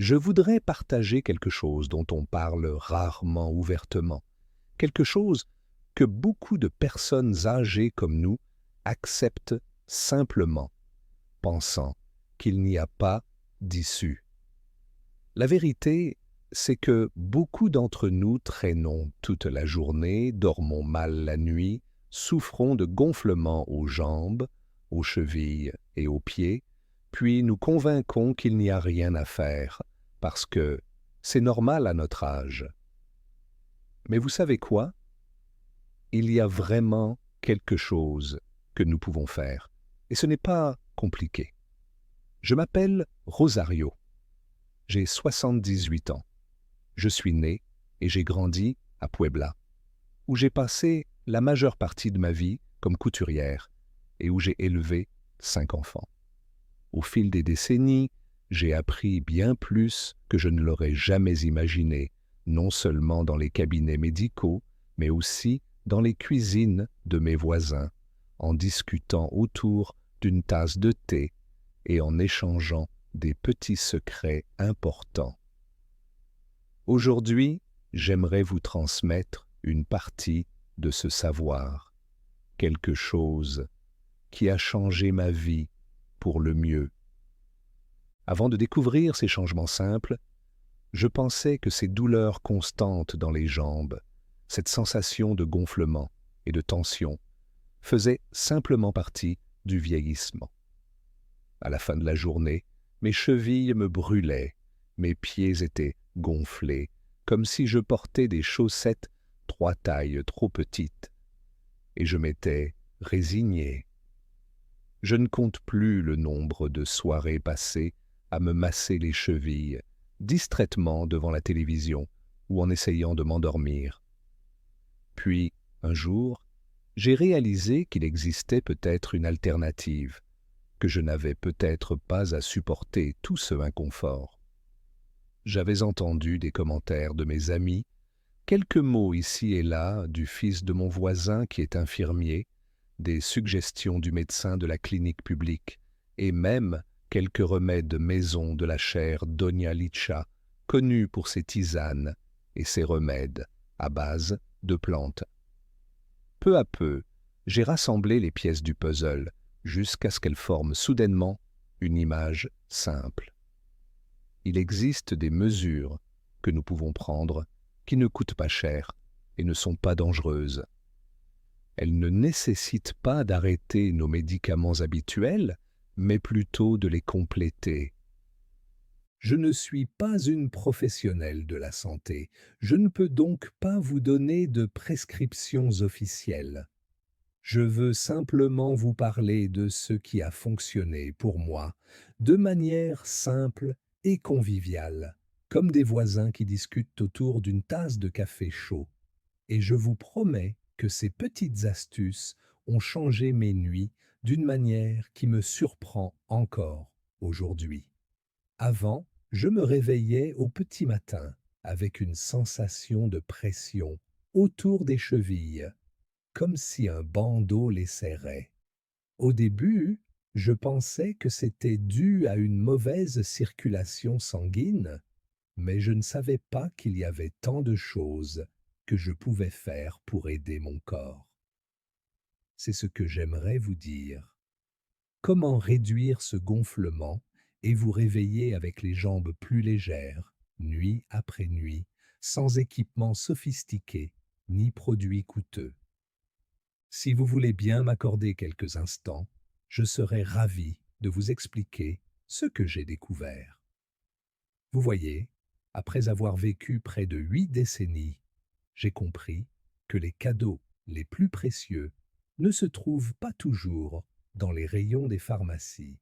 Je voudrais partager quelque chose dont on parle rarement ouvertement, quelque chose que beaucoup de personnes âgées comme nous acceptent simplement, pensant qu'il n'y a pas d'issue. La vérité, c'est que beaucoup d'entre nous traînons toute la journée, dormons mal la nuit, souffrons de gonflements aux jambes, aux chevilles et aux pieds, puis nous convainquons qu'il n'y a rien à faire, parce que c'est normal à notre âge. Mais vous savez quoi? Il y a vraiment quelque chose que nous pouvons faire, et ce n'est pas compliqué. Je m'appelle Rosario, j'ai 78 ans. Je suis né et j'ai grandi à Puebla, où j'ai passé la majeure partie de ma vie comme couturière et où j'ai élevé 5 enfants. Au fil des décennies, j'ai appris bien plus que je ne l'aurais jamais imaginé, non seulement dans les cabinets médicaux, mais aussi dans les cuisines de mes voisins, en discutant autour d'une tasse de thé et en échangeant des petits secrets importants. Aujourd'hui, j'aimerais vous transmettre une partie de ce savoir, quelque chose qui a changé ma vie pour le mieux. Avant de découvrir ces changements simples, je pensais que ces douleurs constantes dans les jambes, cette sensation de gonflement et de tension, faisaient simplement partie du vieillissement. À la fin de la journée, mes chevilles me brûlaient, mes pieds étaient gonflés, comme si je portais des chaussettes 3 tailles trop petites, et je m'étais résigné. Je ne compte plus le nombre de soirées passées à me masser les chevilles, distraitement devant la télévision ou en essayant de m'endormir. Puis, un jour, j'ai réalisé qu'il existait peut-être une alternative, que je n'avais peut-être pas à supporter tout ce inconfort. J'avais entendu des commentaires de mes amis, quelques mots ici et là du fils de mon voisin qui est infirmier, des suggestions du médecin de la clinique publique, et même quelques remèdes maison de la chère Doña Licha, connue pour ses tisanes et ses remèdes à base de plantes. Peu à peu, j'ai rassemblé les pièces du puzzle jusqu'à ce qu'elles forment soudainement une image simple. Il existe des mesures que nous pouvons prendre qui ne coûtent pas cher et ne sont pas dangereuses. Elles ne nécessitent pas d'arrêter nos médicaments habituels, mais plutôt de les compléter. Je ne suis pas une professionnelle de la santé, je ne peux donc pas vous donner de prescriptions officielles. Je veux simplement vous parler de ce qui a fonctionné pour moi, de manière simple et conviviale, comme des voisins qui discutent autour d'une tasse de café chaud. Et je vous promets que ces petites astuces ont changé mes nuits d'une manière qui me surprend encore aujourd'hui. Avant, je me réveillais au petit matin avec une sensation de pression autour des chevilles, comme si un bandeau les serrait. Au début, je pensais que c'était dû à une mauvaise circulation sanguine, mais je ne savais pas qu'il y avait tant de choses que je pouvais faire pour aider mon corps. C'est ce que j'aimerais vous dire. Comment réduire ce gonflement et vous réveiller avec les jambes plus légères, nuit après nuit, sans équipement sophistiqué ni produits coûteux. Si vous voulez bien m'accorder quelques instants, je serai ravi de vous expliquer ce que j'ai découvert. Vous voyez, après avoir vécu près de 8 décennies, j'ai compris que les cadeaux les plus précieux ne se trouvent pas toujours dans les rayons des pharmacies.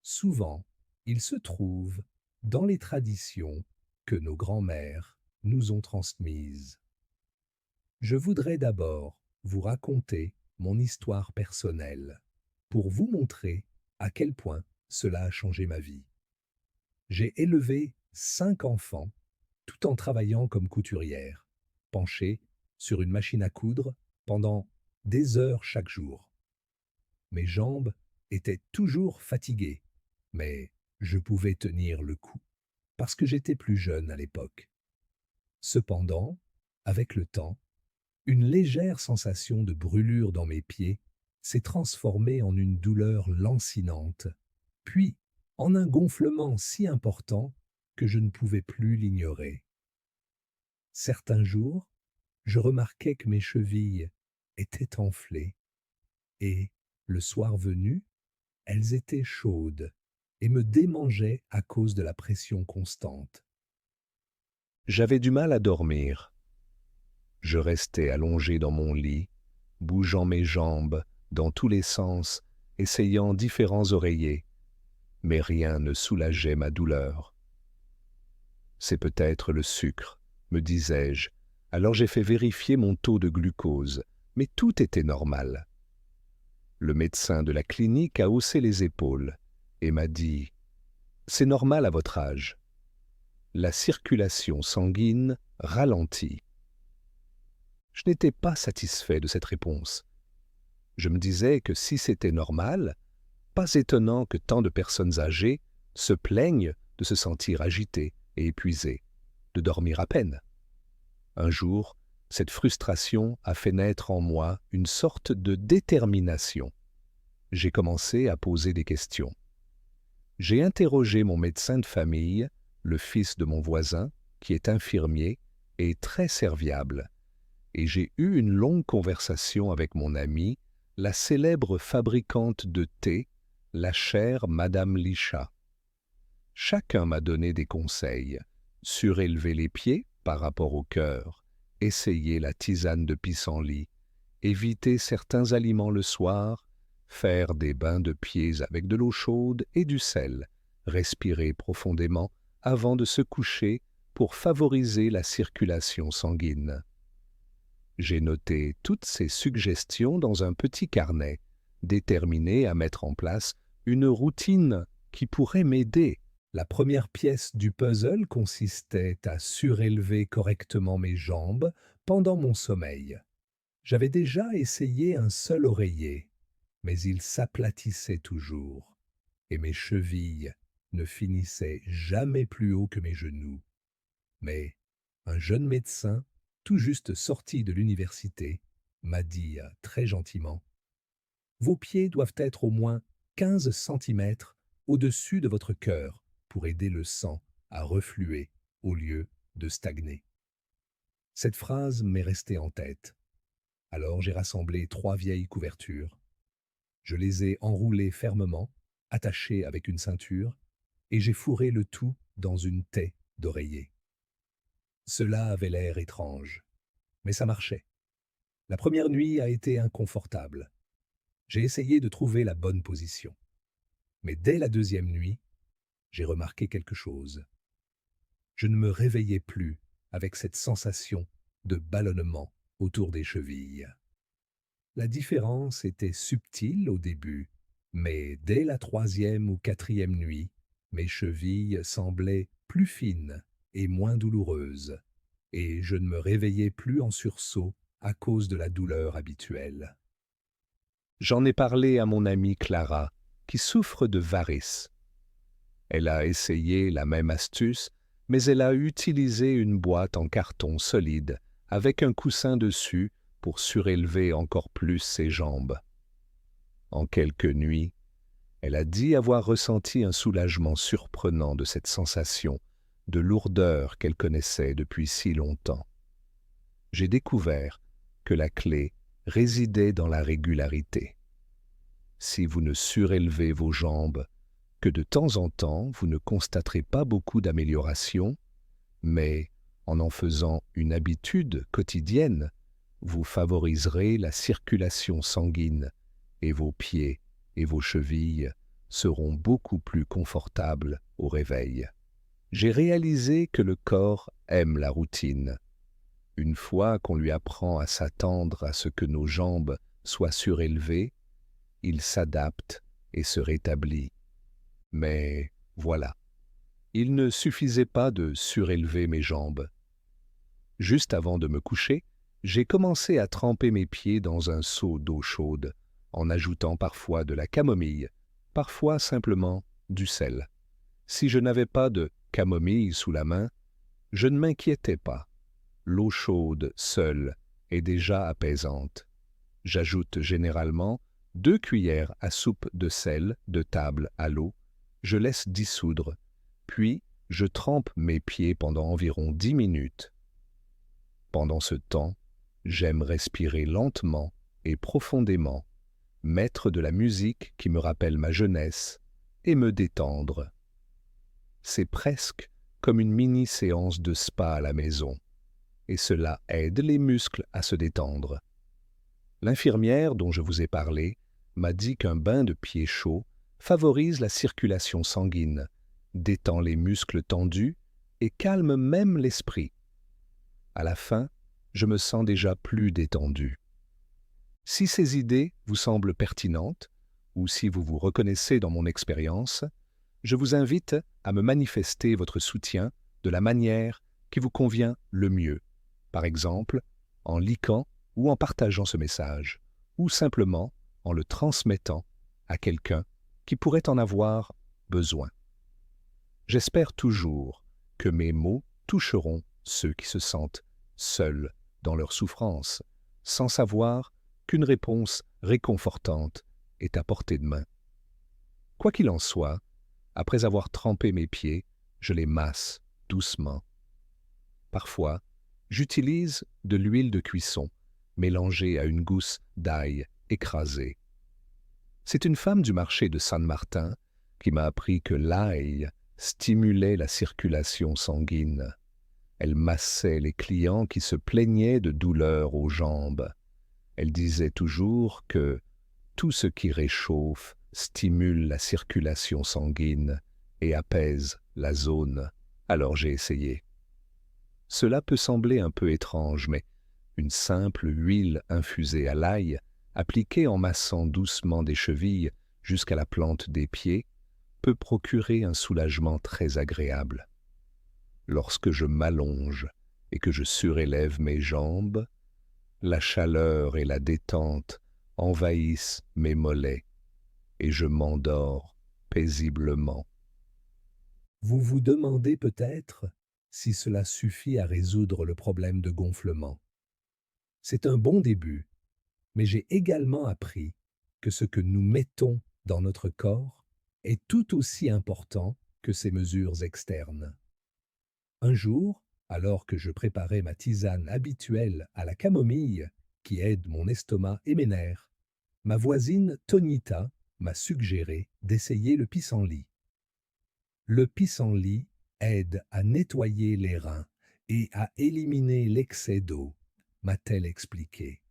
Souvent, ils se trouvent dans les traditions que nos grands-mères nous ont transmises. Je voudrais d'abord vous raconter mon histoire personnelle pour vous montrer à quel point cela a changé ma vie. J'ai élevé 5 enfants tout en travaillant comme couturière, penchée sur une machine à coudre pendant des heures chaque jour. Mes jambes étaient toujours fatiguées, mais je pouvais tenir le coup parce que j'étais plus jeune à l'époque. Cependant, avec le temps, une légère sensation de brûlure dans mes pieds s'est transformée en une douleur lancinante, puis en un gonflement si important que je ne pouvais plus l'ignorer. Certains jours, je remarquais que mes chevilles étaient enflées et, le soir venu, elles étaient chaudes et me démangeaient à cause de la pression constante. J'avais du mal à dormir. Je restais allongé dans mon lit, bougeant mes jambes dans tous les sens, essayant différents oreillers, mais rien ne soulageait ma douleur. C'est peut-être le sucre, me disais-je. Alors j'ai fait vérifier mon taux de glucose, mais tout était normal. Le médecin de la clinique a haussé les épaules et m'a dit « C'est normal à votre âge. La circulation sanguine ralentit. » Je n'étais pas satisfait de cette réponse. Je me disais que si c'était normal, pas étonnant que tant de personnes âgées se plaignent de se sentir agitées et épuisées, de dormir à peine. Un jour, cette frustration a fait naître en moi une sorte de détermination. J'ai commencé à poser des questions. J'ai interrogé mon médecin de famille, le fils de mon voisin, qui est infirmier et très serviable, et j'ai eu une longue conversation avec mon amie, la célèbre fabricante de thé, la chère Madame Lichat. Chacun m'a donné des conseils. Surélever les pieds par rapport au cœur, essayer la tisane de pissenlit, éviter certains aliments le soir, faire des bains de pieds avec de l'eau chaude et du sel, respirer profondément avant de se coucher pour favoriser la circulation sanguine. J'ai noté toutes ces suggestions dans un petit carnet, déterminé à mettre en place une routine qui pourrait m'aider. La première pièce du puzzle consistait à surélever correctement mes jambes pendant mon sommeil. J'avais déjà essayé un seul oreiller, mais il s'aplatissait toujours, et mes chevilles ne finissaient jamais plus haut que mes genoux. Mais un jeune médecin, tout juste sorti de l'université, m'a dit très gentiment « Vos pieds doivent être au moins 15 centimètres au-dessus de votre cœur pour aider le sang à refluer au lieu de stagner. » Cette phrase m'est restée en tête. Alors j'ai rassemblé 3 vieilles couvertures. Je les ai enroulées fermement, attachées avec une ceinture, et j'ai fourré le tout dans une taie d'oreiller. Cela avait l'air étrange, mais ça marchait. La première nuit a été inconfortable. J'ai essayé de trouver la bonne position. Mais dès la deuxième nuit, j'ai remarqué quelque chose. Je ne me réveillais plus avec cette sensation de ballonnement autour des chevilles. La différence était subtile au début, mais dès la 3e ou 4e nuit, mes chevilles semblaient plus fines et moins douloureuses, et je ne me réveillais plus en sursaut à cause de la douleur habituelle. J'en ai parlé à mon amie Clara, qui souffre de varices. Elle a essayé la même astuce, mais elle a utilisé une boîte en carton solide avec un coussin dessus pour surélever encore plus ses jambes. En quelques nuits, elle a dit avoir ressenti un soulagement surprenant de cette sensation de lourdeur qu'elle connaissait depuis si longtemps. J'ai découvert que la clé résidait dans la régularité. Si vous ne surélevez vos jambes que de temps en temps, vous ne constaterez pas beaucoup d'amélioration, mais en faisant une habitude quotidienne, vous favoriserez la circulation sanguine et vos pieds et vos chevilles seront beaucoup plus confortables au réveil. J'ai réalisé que le corps aime la routine. Une fois qu'on lui apprend à s'attendre à ce que nos jambes soient surélevées, il s'adapte et se rétablit. Mais voilà, il ne suffisait pas de surélever mes jambes. Juste avant de me coucher, j'ai commencé à tremper mes pieds dans un seau d'eau chaude, en ajoutant parfois de la camomille, parfois simplement du sel. Si je n'avais pas de camomille sous la main, je ne m'inquiétais pas. L'eau chaude, seule, est déjà apaisante. J'ajoute généralement 2 cuillères à soupe de sel de table à l'eau, je laisse dissoudre, puis je trempe mes pieds pendant environ 10 minutes. Pendant ce temps, j'aime respirer lentement et profondément, mettre de la musique qui me rappelle ma jeunesse et me détendre. C'est presque comme une mini-séance de spa à la maison, et cela aide les muscles à se détendre. L'infirmière dont je vous ai parlé m'a dit qu'un bain de pieds chauds favorise la circulation sanguine, détend les muscles tendus et calme même l'esprit. À la fin, je me sens déjà plus détendu. Si ces idées vous semblent pertinentes, ou si vous vous reconnaissez dans mon expérience, je vous invite à me manifester votre soutien de la manière qui vous convient le mieux, par exemple en likant ou en partageant ce message, ou simplement en le transmettant à quelqu'un qui pourrait en avoir besoin. J'espère toujours que mes mots toucheront ceux qui se sentent seuls dans leur souffrance, sans savoir qu'une réponse réconfortante est à portée de main. Quoi qu'il en soit, après avoir trempé mes pieds, je les masse doucement. Parfois, j'utilise de l'huile de cuisson mélangée à une gousse d'ail écrasée. C'est une femme du marché de San Martin qui m'a appris que l'ail stimulait la circulation sanguine. Elle massait les clients qui se plaignaient de douleurs aux jambes. Elle disait toujours que tout ce qui réchauffe stimule la circulation sanguine et apaise la zone. Alors j'ai essayé. Cela peut sembler un peu étrange, mais une simple huile infusée à l'ail, appliquée en massant doucement des chevilles jusqu'à la plante des pieds, peut procurer un soulagement très agréable. Lorsque je m'allonge et que je surélève mes jambes, la chaleur et la détente envahissent mes mollets et je m'endors paisiblement. Vous vous demandez peut-être si cela suffit à résoudre le problème de gonflement. C'est un bon début, mais j'ai également appris que ce que nous mettons dans notre corps est tout aussi important que ces mesures externes. Un jour, alors que je préparais ma tisane habituelle à la camomille, qui aide mon estomac et mes nerfs, ma voisine Tonita m'a suggéré d'essayer le pissenlit. Le pissenlit aide à nettoyer les reins et à éliminer l'excès d'eau, m'a-t-elle expliqué.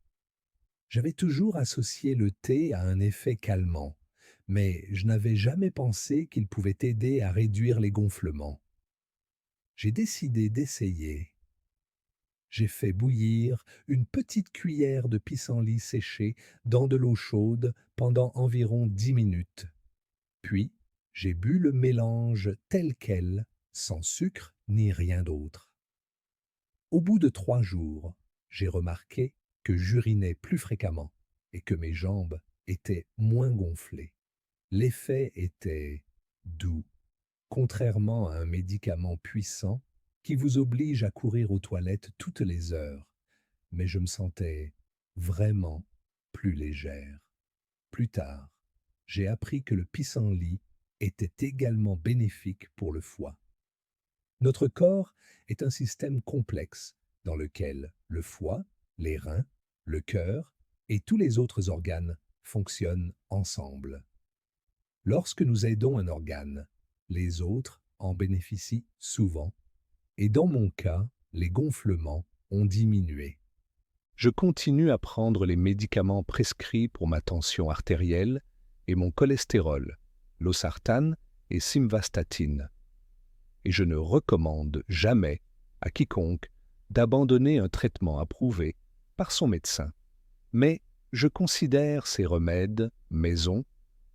J'avais toujours associé le thé à un effet calmant, mais je n'avais jamais pensé qu'il pouvait aider à réduire les gonflements. J'ai décidé d'essayer. J'ai fait bouillir une petite cuillère de pissenlit séché dans de l'eau chaude pendant environ 10 minutes. Puis, j'ai bu le mélange tel quel, sans sucre ni rien d'autre. Au bout de 3 jours, j'ai remarqué que j'urinais plus fréquemment et que mes jambes étaient moins gonflées. L'effet était doux, contrairement à un médicament puissant qui vous oblige à courir aux toilettes toutes les heures, mais je me sentais vraiment plus légère. Plus tard, j'ai appris que le pissenlit était également bénéfique pour le foie. Notre corps est un système complexe dans lequel le foie, les reins, le cœur et tous les autres organes fonctionnent ensemble. Lorsque nous aidons un organe, les autres en bénéficient souvent, et dans mon cas, les gonflements ont diminué. Je continue à prendre les médicaments prescrits pour ma tension artérielle et mon cholestérol, losartane et simvastatine. Et je ne recommande jamais à quiconque d'abandonner un traitement approuvé par son médecin. Mais je considère ces remèdes maison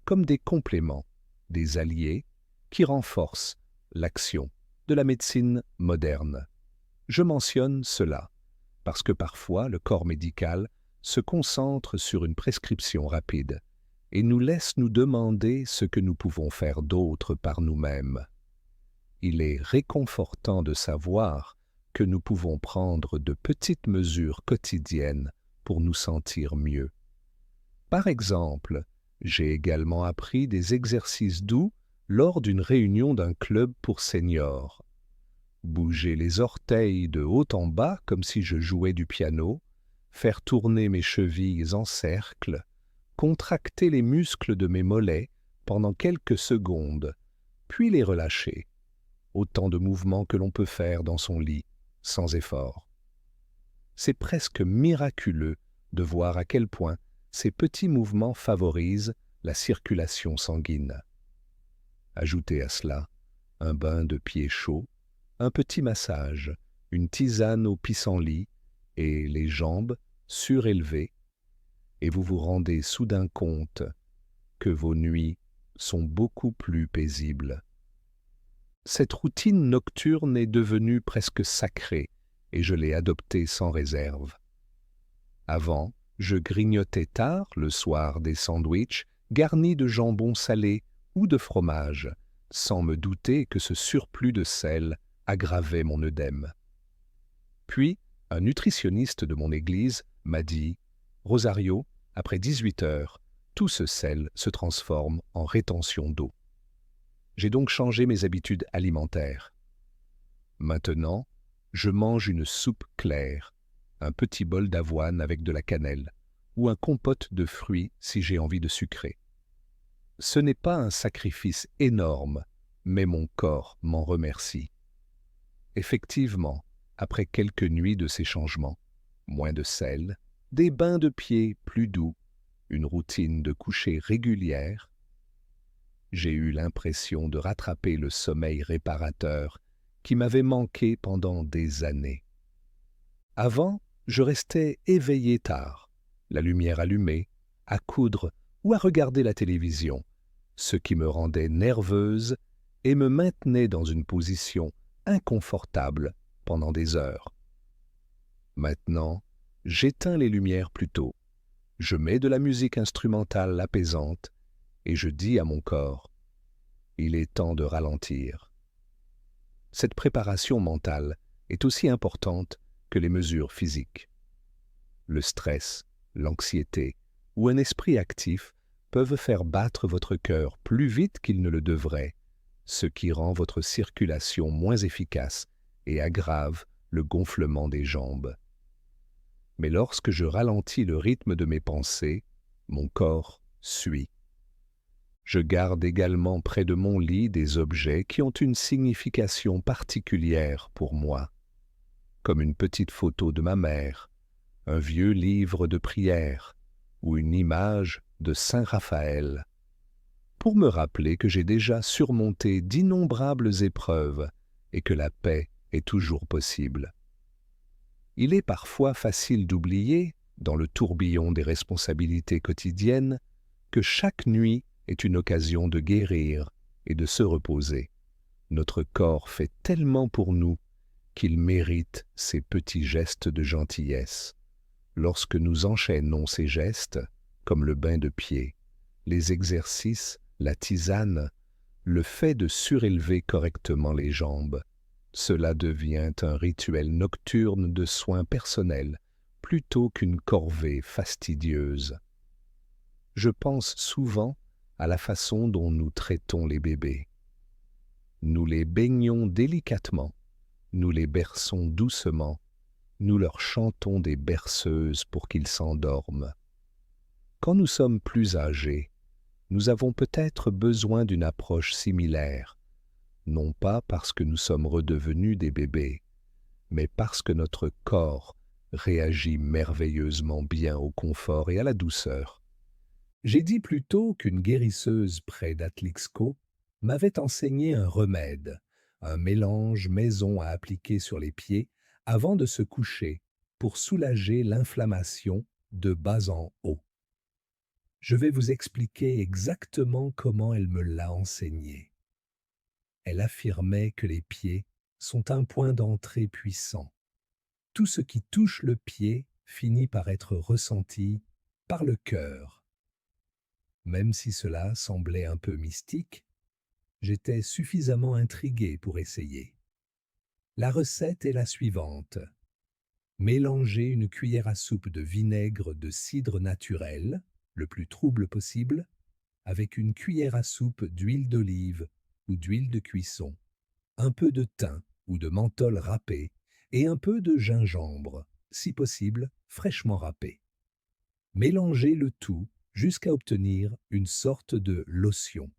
comme des compléments, des alliés qui renforcent l'action de la médecine moderne. Je mentionne cela parce que parfois le corps médical se concentre sur une prescription rapide et nous laisse nous demander ce que nous pouvons faire d'autre par nous-mêmes. il est réconfortant de savoir que nous pouvons prendre de petites mesures quotidiennes pour nous sentir mieux. Par exemple, j'ai également appris des exercices doux lors d'une réunion d'un club pour seniors. Bouger les orteils de haut en bas comme si je jouais du piano, faire tourner mes chevilles en cercle, contracter les muscles de mes mollets pendant quelques secondes, puis les relâcher. Autant de mouvements que l'on peut faire dans son lit, sans effort. C'est presque miraculeux de voir à quel point ces petits mouvements favorisent la circulation sanguine. Ajoutez à cela un bain de pieds chaud, un petit massage, une tisane au pissenlit et les jambes surélevées, et vous vous rendez soudain compte que vos nuits sont beaucoup plus paisibles. Cette routine nocturne est devenue presque sacrée et je l'ai adoptée sans réserve. Avant, je grignotais tard le soir des sandwichs garnis de jambon salé ou de fromage, sans me douter que ce surplus de sel aggravait mon œdème. Puis, un nutritionniste de mon église m'a dit « Rosario, après 18 heures, tout ce sel se transforme en rétention d'eau. » J'ai donc changé mes habitudes alimentaires. Maintenant, je mange une soupe claire, un petit bol d'avoine avec de la cannelle, ou un compote de fruits si j'ai envie de sucrer. Ce n'est pas un sacrifice énorme, mais mon corps m'en remercie. Effectivement, après quelques nuits de ces changements, moins de sel, des bains de pieds plus doux, une routine de coucher régulière, j'ai eu l'impression de rattraper le sommeil réparateur qui m'avait manqué pendant des années. Avant, je restais éveillé tard, la lumière allumée, à coudre ou à regarder la télévision, ce qui me rendait nerveuse et me maintenait dans une position inconfortable pendant des heures. Maintenant, j'éteins les lumières plus tôt, je mets de la musique instrumentale apaisante et je dis à mon corps « Il est temps de ralentir ». Cette préparation mentale est aussi importante que les mesures physiques. Le stress, l'anxiété ou un esprit actif peuvent faire battre votre cœur plus vite qu'il ne le devrait, ce qui rend votre circulation moins efficace et aggrave le gonflement des jambes. Mais lorsque je ralentis le rythme de mes pensées, mon corps suit. Je garde également près de mon lit des objets qui ont une signification particulière pour moi, comme une petite photo de ma mère, un vieux livre de prière ou une image de Saint Raphaël, pour me rappeler que j'ai déjà surmonté d'innombrables épreuves et que la paix est toujours possible. Il est parfois facile d'oublier, dans le tourbillon des responsabilités quotidiennes, que chaque nuit est une occasion de guérir et de se reposer. Notre corps fait tellement pour nous qu'il mérite ces petits gestes de gentillesse. Lorsque nous enchaînons ces gestes, comme le bain de pied, les exercices, la tisane, le fait de surélever correctement les jambes, cela devient un rituel nocturne de soins personnels plutôt qu'une corvée fastidieuse. Je pense souvent à la façon dont nous traitons les bébés. Nous les baignons délicatement, nous les berçons doucement, nous leur chantons des berceuses pour qu'ils s'endorment. Quand nous sommes plus âgés, nous avons peut-être besoin d'une approche similaire, non pas parce que nous sommes redevenus des bébés, mais parce que notre corps réagit merveilleusement bien au confort et à la douceur. J'ai dit plus tôt qu'une guérisseuse près d'Atlixco m'avait enseigné un remède, un mélange maison à appliquer sur les pieds avant de se coucher pour soulager l'inflammation de bas en haut. Je vais vous expliquer exactement comment elle me l'a enseigné. Elle affirmait que les pieds sont un point d'entrée puissant. Tout ce qui touche le pied finit par être ressenti par le cœur. Même si cela semblait un peu mystique, j'étais suffisamment intrigué pour essayer. La recette est la suivante. Mélangez une cuillère à soupe de vinaigre de cidre naturel, le plus trouble possible, avec une cuillère à soupe d'huile d'olive ou d'huile de cuisson, un peu de thym ou de menthol râpé et un peu de gingembre, si possible fraîchement râpé. Mélangez le tout jusqu'à obtenir une sorte de lotion.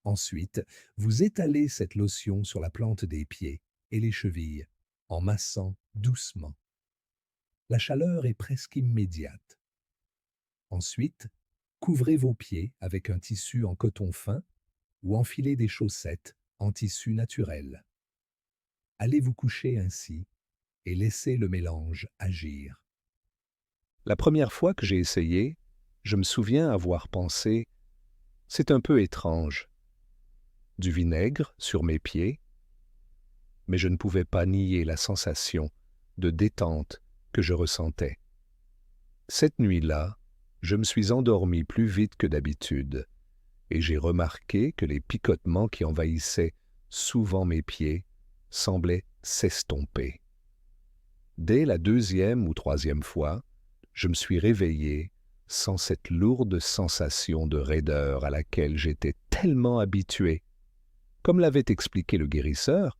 Ensuite, vous étalez cette lotion sur la plante des pieds et les chevilles, en massant doucement. La chaleur est presque immédiate. Ensuite, couvrez vos pieds avec un tissu en coton fin ou enfilez des chaussettes en tissu naturel. Allez vous coucher ainsi et laissez le mélange agir. La première fois que j'ai essayé, je me souviens avoir pensé « c'est un peu étrange ». Du vinaigre sur mes pieds, mais je ne pouvais pas nier la sensation de détente que je ressentais. Cette nuit-là, je me suis endormi plus vite que d'habitude, et j'ai remarqué que les picotements qui envahissaient souvent mes pieds semblaient s'estomper. Dès la deuxième ou troisième fois, je me suis réveillé sans cette lourde sensation de raideur à laquelle j'étais tellement habitué. Comme l'avait expliqué le guérisseur,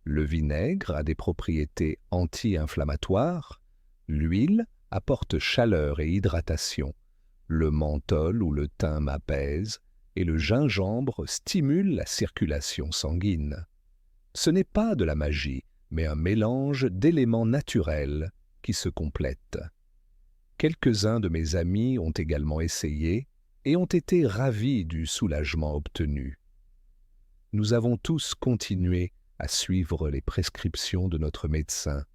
le vinaigre a des propriétés anti-inflammatoires, l'huile apporte chaleur et hydratation, le menthol ou le thym m'apaise et le gingembre stimule la circulation sanguine. Ce n'est pas de la magie, mais un mélange d'éléments naturels qui se complètent. Quelques-uns de mes amis ont également essayé et ont été ravis du soulagement obtenu. Nous avons tous continué à suivre les prescriptions de notre médecin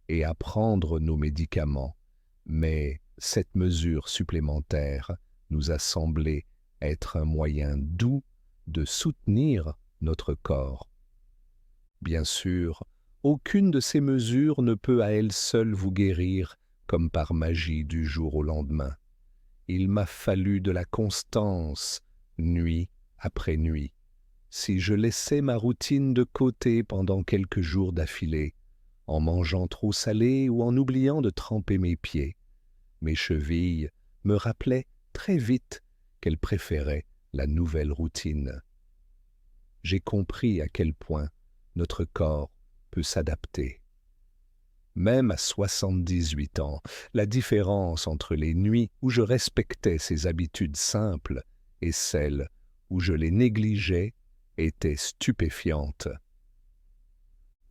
et à prendre nos médicaments, mais cette mesure supplémentaire nous a semblé être un moyen doux de soutenir notre corps. Bien sûr, aucune de ces mesures ne peut à elle seule vous guérir comme par magie du jour au lendemain. Il m'a fallu de la constance, nuit après nuit. Si je laissais ma routine de côté pendant quelques jours d'affilée, en mangeant trop salé ou en oubliant de tremper mes pieds, mes chevilles me rappelaient très vite qu'elles préféraient la nouvelle routine. J'ai compris à quel point notre corps peut s'adapter. Même à 78 ans, la différence entre les nuits où je respectais ces habitudes simples et celles où je les négligeais était stupéfiante.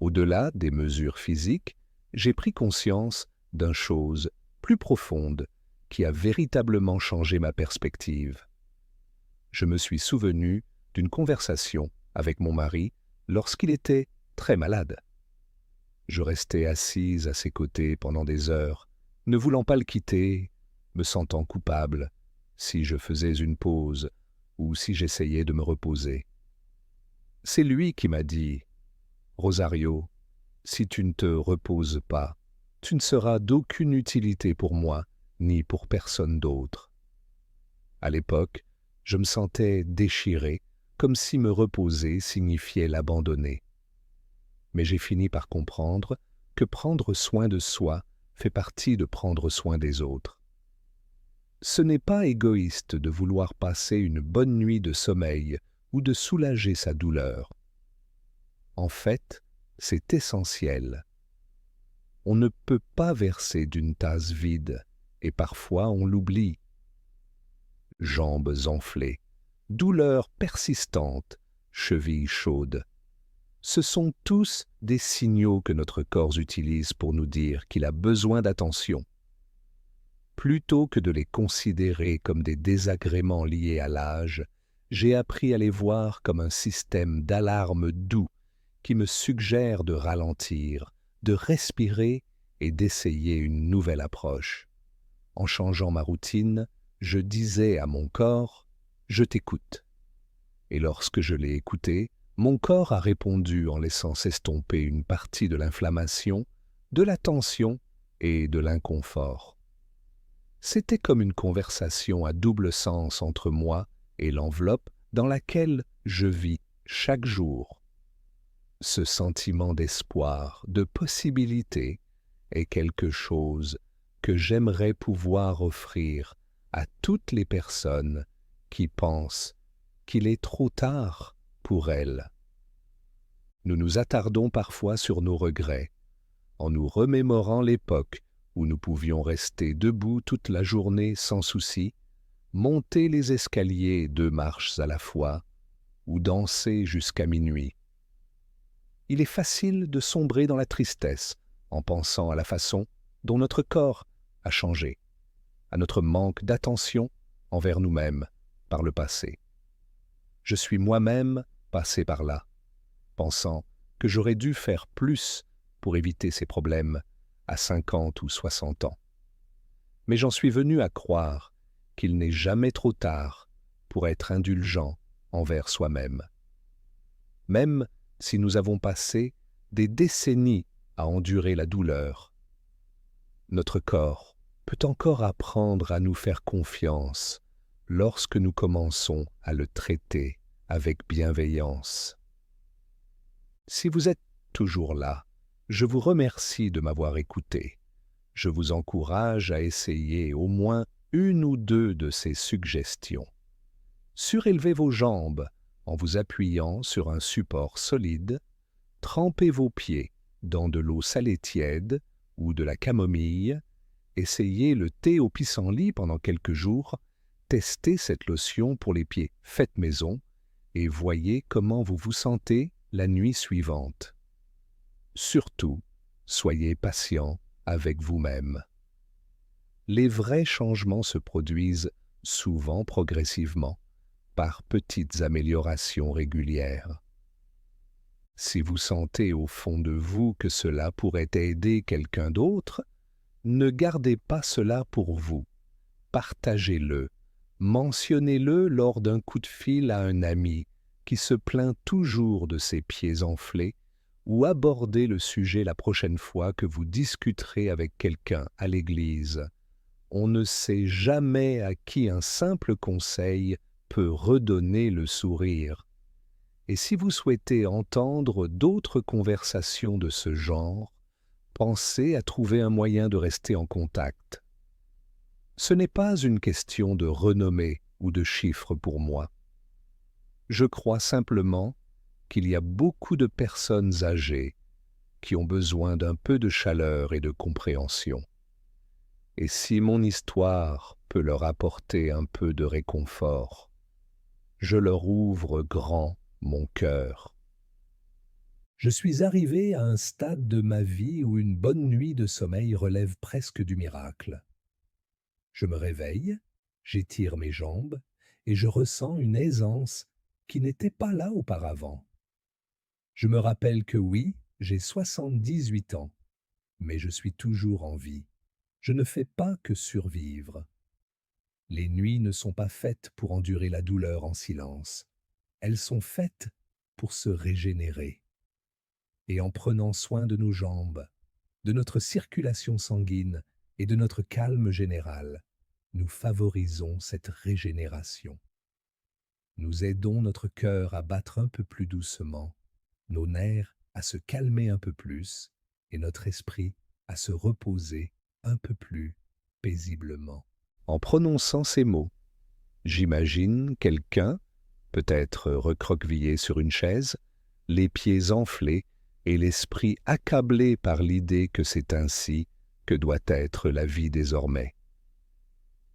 Au-delà des mesures physiques, j'ai pris conscience d'une chose plus profonde qui a véritablement changé ma perspective. Je me suis souvenu d'une conversation avec mon mari lorsqu'il était très malade. Je restais assise à ses côtés pendant des heures, ne voulant pas le quitter, me sentant coupable si je faisais une pause ou si j'essayais de me reposer. C'est lui qui m'a dit « Rosario, si tu ne te reposes pas, tu ne seras d'aucune utilité pour moi ni pour personne d'autre. » À l'époque, je me sentais déchiré, comme si me reposer signifiait l'abandonner. Mais j'ai fini par comprendre que prendre soin de soi fait partie de prendre soin des autres. Ce n'est pas égoïste de vouloir passer une bonne nuit de sommeil ou de soulager sa douleur. En fait, c'est essentiel. On ne peut pas verser d'une tasse vide, et parfois on l'oublie. Jambes enflées, douleurs persistantes, chevilles chaudes. Ce sont tous des signaux que notre corps utilise pour nous dire qu'il a besoin d'attention. Plutôt que de les considérer comme des désagréments liés à l'âge, j'ai appris à les voir comme un système d'alarme doux qui me suggère de ralentir, de respirer et d'essayer une nouvelle approche. En changeant ma routine, je disais à mon corps « Je t'écoute ». Et lorsque je l'ai écouté, mon corps a répondu en laissant s'estomper une partie de l'inflammation, de la tension et de l'inconfort. C'était comme une conversation à double sens entre moi et l'enveloppe dans laquelle je vis chaque jour. Ce sentiment d'espoir, de possibilité, est quelque chose que j'aimerais pouvoir offrir à toutes les personnes qui pensent qu'il est trop tard pour elles. Nous nous attardons parfois sur nos regrets, en nous remémorant l'époque où nous pouvions rester debout toute la journée sans souci, monter les escaliers 2 marches à la fois, ou danser jusqu'à minuit. Il est facile de sombrer dans la tristesse en pensant à la façon dont notre corps a changé, à notre manque d'attention envers nous-mêmes par le passé. Je suis moi-même passé par là, pensant que j'aurais dû faire plus pour éviter ces problèmes à 50 ou 60 ans. Mais j'en suis venu à croire qu'il n'est jamais trop tard pour être indulgent envers soi-même. Même si nous avons passé des décennies à endurer la douleur, notre corps peut encore apprendre à nous faire confiance lorsque nous commençons à le traiter avec bienveillance. Si vous êtes toujours là, je vous remercie de m'avoir écouté. Je vous encourage à essayer au moins 1 ou 2 de ces suggestions. Surélevez vos jambes en vous appuyant sur un support solide, trempez vos pieds dans de l'eau salée tiède ou de la camomille, essayez le thé au pissenlit pendant quelques jours, testez cette lotion pour les pieds faite maison et voyez comment vous vous sentez la nuit suivante. Surtout, soyez patient avec vous-même. Les vrais changements se produisent souvent progressivement, par petites améliorations régulières. Si vous sentez au fond de vous que cela pourrait aider quelqu'un d'autre, ne gardez pas cela pour vous. Partagez-le, mentionnez-le lors d'un coup de fil à un ami qui se plaint toujours de ses pieds enflés, ou abordez le sujet la prochaine fois que vous discuterez avec quelqu'un à l'église. On ne sait jamais à qui un simple conseil peut redonner le sourire. Et si vous souhaitez entendre d'autres conversations de ce genre, pensez à trouver un moyen de rester en contact. Ce n'est pas une question de renommée ou de chiffres pour moi. Je crois simplement qu'il y a beaucoup de personnes âgées qui ont besoin d'un peu de chaleur et de compréhension. Et si mon histoire peut leur apporter un peu de réconfort, je leur ouvre grand mon cœur. Je suis arrivé à un stade de ma vie où une bonne nuit de sommeil relève presque du miracle. Je me réveille, j'étire mes jambes et je ressens une aisance qui n'était pas là auparavant. Je me rappelle que oui, j'ai 78 ans, mais je suis toujours en vie. Je ne fais pas que survivre. Les nuits ne sont pas faites pour endurer la douleur en silence. Elles sont faites pour se régénérer. Et en prenant soin de nos jambes, de notre circulation sanguine et de notre calme général, nous favorisons cette régénération. Nous aidons notre cœur à battre un peu plus doucement, nos nerfs à se calmer un peu plus et notre esprit à se reposer un peu plus paisiblement. En prononçant ces mots, j'imagine quelqu'un, peut-être recroquevillé sur une chaise, les pieds enflés et l'esprit accablé par l'idée que c'est ainsi que doit être la vie désormais.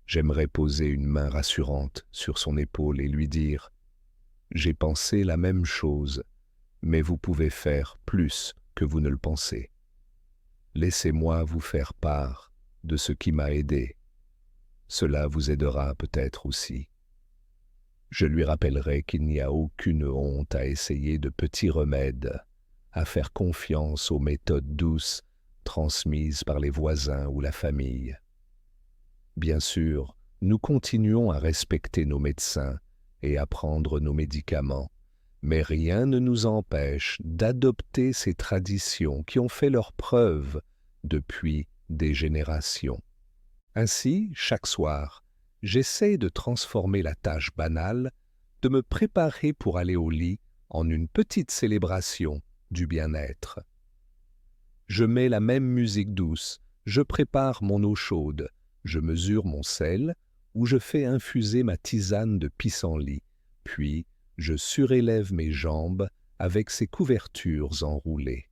J'aimerais poser une main rassurante sur son épaule et lui dire « J'ai pensé la même chose, mais vous pouvez faire plus que vous ne le pensez. Laissez-moi vous faire part de ce qui m'a aidé. Cela vous aidera peut-être aussi. » Je lui rappellerai qu'il n'y a aucune honte à essayer de petits remèdes, à faire confiance aux méthodes douces transmises par les voisins ou la famille. Bien sûr, nous continuons à respecter nos médecins et à prendre nos médicaments, mais rien ne nous empêche d'adopter ces traditions qui ont fait leurs preuves depuis des générations. Ainsi, chaque soir, j'essaie de transformer la tâche banale de me préparer pour aller au lit en une petite célébration du bien-être. Je mets la même musique douce, je prépare mon eau chaude, je mesure mon sel, ou je fais infuser ma tisane de pissenlit, puis je surélève mes jambes avec ces couvertures enroulées.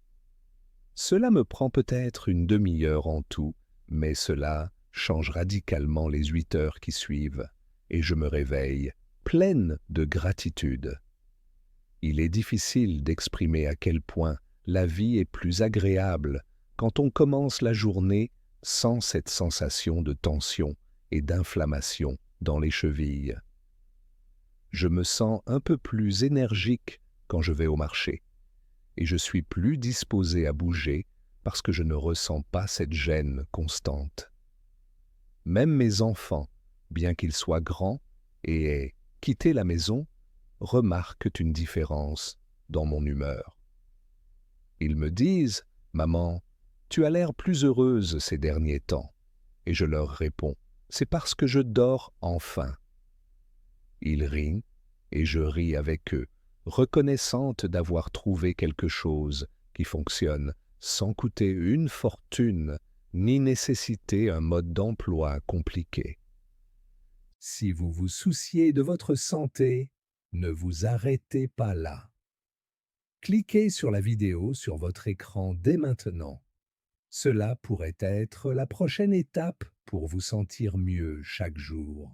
Cela me prend peut-être une demi-heure en tout, mais cela change radicalement les 8 heures qui suivent, et je me réveille pleine de gratitude. Il est difficile d'exprimer à quel point la vie est plus agréable quand on commence la journée sans cette sensation de tension et d'inflammation dans les chevilles. Je me sens un peu plus énergique quand je vais au marché, et je suis plus disposé à bouger parce que je ne ressens pas cette gêne constante. Même mes enfants, bien qu'ils soient grands et aient quitté la maison, remarquent une différence dans mon humeur. Ils me disent « Maman, tu as l'air plus heureuse ces derniers temps », et je leur réponds « C'est parce que je dors enfin ». Ils rient, et je ris avec eux, reconnaissante d'avoir trouvé quelque chose qui fonctionne sans coûter une fortune ni nécessiter un mode d'emploi compliqué. Si vous vous souciez de votre santé, ne vous arrêtez pas là. Cliquez sur la vidéo sur votre écran dès maintenant. Cela pourrait être la prochaine étape pour vous sentir mieux chaque jour.